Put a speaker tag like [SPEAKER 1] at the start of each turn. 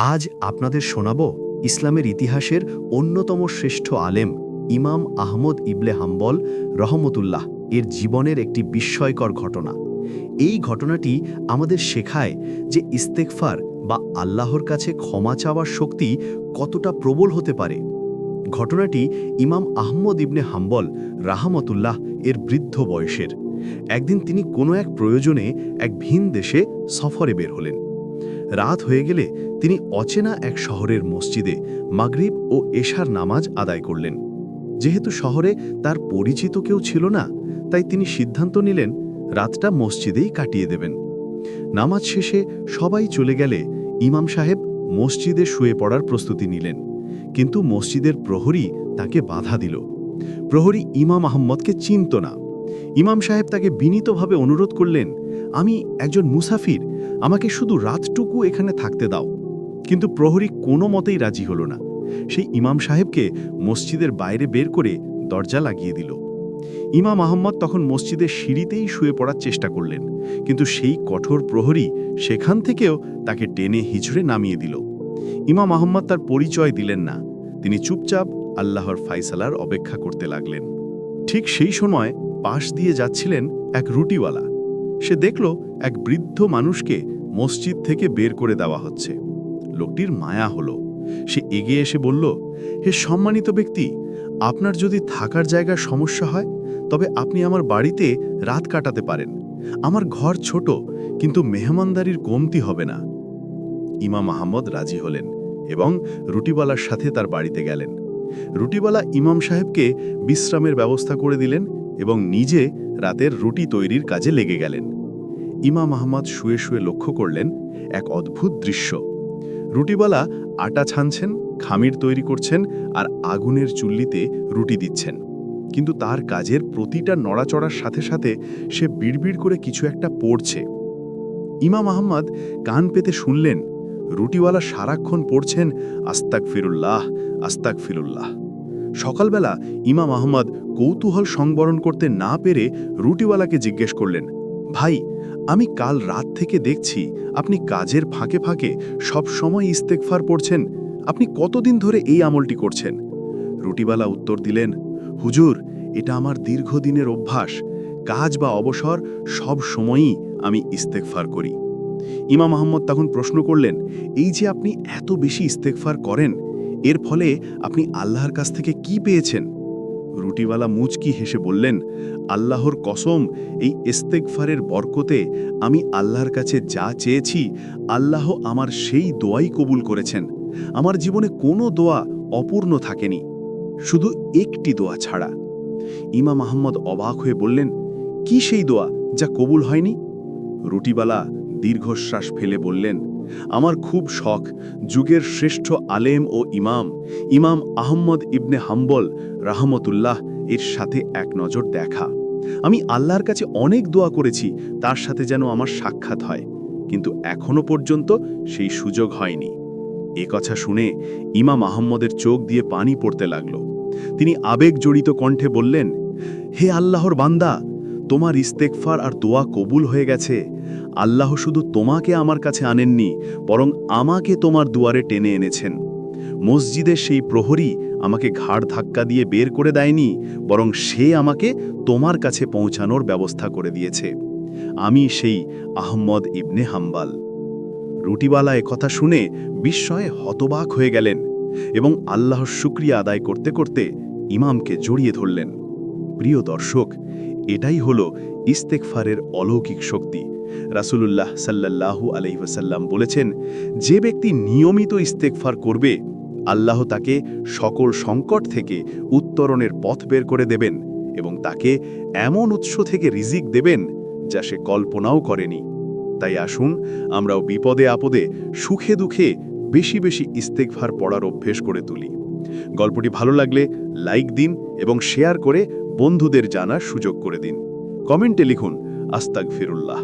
[SPEAKER 1] আজ আপনাদের শোনাব ইসলামের ইতিহাসের অন্যতম শ্রেষ্ঠ আলেম ইমাম আহমদ ইবনে হাম্বল রহমতুল্লাহ এর জীবনের একটি বিস্ময়কর ঘটনা। এই ঘটনাটি আমাদের শেখায় যে ইস্তেগফার বা আল্লাহর কাছে ক্ষমা চাওয়ার শক্তি কতটা প্রবল হতে পারে। ঘটনাটি ইমাম আহমদ ইবনে হাম্বল রাহমতুল্লাহ এর বৃদ্ধ বয়সের। একদিন তিনি কোনো এক প্রয়োজনে এক ভিন দেশে সফরে বের হলেন। রাত হয়ে গেলে তিনি অচেনা এক শহরের মসজিদে মাগরিব ও এশার নামাজ আদায় করলেন। যেহেতু শহরে তার পরিচিত কেউ ছিল না, তাই তিনি সিদ্ধান্ত নিলেন রাতটা মসজিদেই কাটিয়ে দেবেন। নামাজ শেষে সবাই চলে গেলে ইমাম সাহেব মসজিদে শুয়ে পড়ার প্রস্তুতি নিলেন, কিন্তু মসজিদের প্রহরী তাকে বাধা দিল। প্রহরী ইমাম আহম্মদকে চিনত না। ইমাম সাহেব তাকে বিনীতভাবে অনুরোধ করলেন, আমি একজন মুসাফির, আমাকে শুধু রাতটুকু এখানে থাকতে দাও। কিন্তু প্রহরী কোনো মতেই রাজি হল না। সেই ইমাম সাহেবকে মসজিদের বাইরে বের করে দরজা লাগিয়ে দিল। ইমাম আহম্মদ তখন মসজিদের সিঁড়িতেই শুয়ে পড়ার চেষ্টা করলেন, কিন্তু সেই কঠোর প্রহরী সেখান থেকেও তাকে টেনে হিঁচড়ে নামিয়ে দিল। ইমাম আহম্মদ তার পরিচয় দিলেন না। তিনি চুপচাপ আল্লাহর ফায়সালার অপেক্ষা করতে লাগলেন। ঠিক সেই সময় পাশ দিয়ে যাচ্ছিলেন এক রুটিওয়ালা। সে দেখল এক বৃদ্ধ মানুষকে মসজিদ থেকে বের করে দেওয়া হচ্ছে। লোকটির মায়া হলো। সে এগিয়ে এসে বলল, হে সম্মানিত ব্যক্তি, আপনার যদি থাকার জায়গার সমস্যা হয় তবে আপনি আমার বাড়িতে রাত কাটাতে পারেন। আমার ঘর ছোট, কিন্তু মেহমানদারির কমতি হবে না। ইমাম আহমদ রাজি হলেন এবং রুটিওয়ালার সাথে তার বাড়িতে গেলেন। রুটিওয়ালা ইমাম সাহেবকে বিশ্রামের ব্যবস্থা করে দিলেন এবং নিজে রাতের রুটি তৈরির কাজে লেগে গেলেন। ইমাম আহমদ শুয়ে শুয়ে লক্ষ্য করলেন এক অদ্ভুত দৃশ্য। রুটিওয়ালা আটা ছানছেন, খামির তৈরি করছেন আর আগুনের চুল্লিতে রুটি দিচ্ছেন, কিন্তু তার কাজের প্রতিটা নড়াচড়ার সাথে সাথে সে বিড়বিড় করে কিছু একটা পড়ছে। ইমাম আহমদ কান পেতে শুনলেন রুটিওয়ালা সারাক্ষণ পড়ছেন আস্তাগফিরুল্লাহ, আস্তাগফিরুল্লাহ। সকালবেলা ইমাম আহমদ কৌতূহল সংবরণ করতে না পেরে রুটিওয়ালাকে জিজ্ঞেস করলেন, ভাই, আমি কাল রাত থেকে দেখছি আপনি কাজের ফাঁকে ফাঁকে সব সময় ইস্তেগফার পড়ছেন। আপনি কতদিন ধরে এই আমলটি করছেন? রুটিওয়ালা উত্তর দিলেন, হুজুর, এটা আমার দীর্ঘদিনের অভ্যাস। কাজ বা অবসর সব সময়ই আমি ইস্তেগফার করি। ইমাম আহমদ তখন প্রশ্ন করলেন, এই যে আপনি এত বেশি ইস্তেগফার করেন, এর ফলে আপনি আল্লাহর কাছ থেকে কি পেয়েছেন? রুটিওয়ালা মুচকি হেসে বললেন, আল্লাহর কসম, এই ইস্তেগফারের বরকতে আমি আল্লাহর কাছে যা চেয়েছি আল্লাহ আমার সেই দোয়াই কবুল করেছেন। আমার জীবনে কোনো দোয়া অপূর্ণ থাকেনি, শুধু একটি দোয়া ছাড়া। ইমাম আহমদ অবাক হয়ে বললেন, কি সেই দোয়া যা কবুল হয়নি? রুটিওয়ালা দীর্ঘশ্বাস ফেলে বললেন, আমার খুব শখ যুগের শ্রেষ্ঠ আলেম ও ইমাম আহমদ ইবনে হাম্বল রাহমতুল্লাহ এর সাথে এক নজর দেখা। আমি আল্লাহর কাছে অনেক দোয়া করেছি তার সাথে যেন আমার সাক্ষাৎ হয়, কিন্তু এখনো পর্যন্ত সেই সুযোগ হয়নি। এ কথা শুনে ইমাম আহমদের চোখ দিয়ে পানি পড়তে লাগল। তিনি আবেগ জড়িত কণ্ঠে বললেন, হে আল্লাহর বান্দা, তোমার ইস্তেগফার আর দোয়া কবুল হয়ে গেছে। আল্লাহ শুধু তোমাকে আমার কাছে আনেননি, বরং আমাকে তোমার দুয়ারে টেনে এনেছেন। মসজিদের সেই প্রহরী আমাকে ঘাড় ধাক্কা দিয়ে বের করে দেয়নি, বরং সে আমাকে তোমার কাছে পৌঁছানোর ব্যবস্থা করে দিয়েছে। আমি সেই আহমদ ইবনে হাম্বল। রুটিওয়ালা কথা শুনে বিস্ময়ে হতবাক হয়ে গেলেন এবং আল্লাহর শুকরিয়া আদায় করতে করতে ইমামকে জড়িয়ে ধরলেন। প্রিয় দর্শক, এটাই হলো ইস্তেগফারের অলৌকিক শক্তি। রাসূলুল্লাহ সাল্লাল্লাহু আলাইহি ওয়াসাল্লাম বলেছেন, যে ব্যক্তি নিয়মিত ইস্তেগফার করবে আল্লাহ তাকে সকল সংকট থেকে উত্তরণের পথ বের করে দেবেন এবং তাকে এমন উৎস থেকে রিজিক দেবেন যা সে কল্পনাও করেনি। তাই আসুন আমরাও বিপদে আপদে সুখে দুঃখে বেশি বেশি ইস্তেগফার পড়ার অভ্যেস করে তুলি। গল্পটি ভালো লাগলে লাইক দিন এবং শেয়ার করে বন্ধুদের জানার সুযোগ করে দিন। কমেন্টে লিখুন আস্তাগফিরুল্লাহ।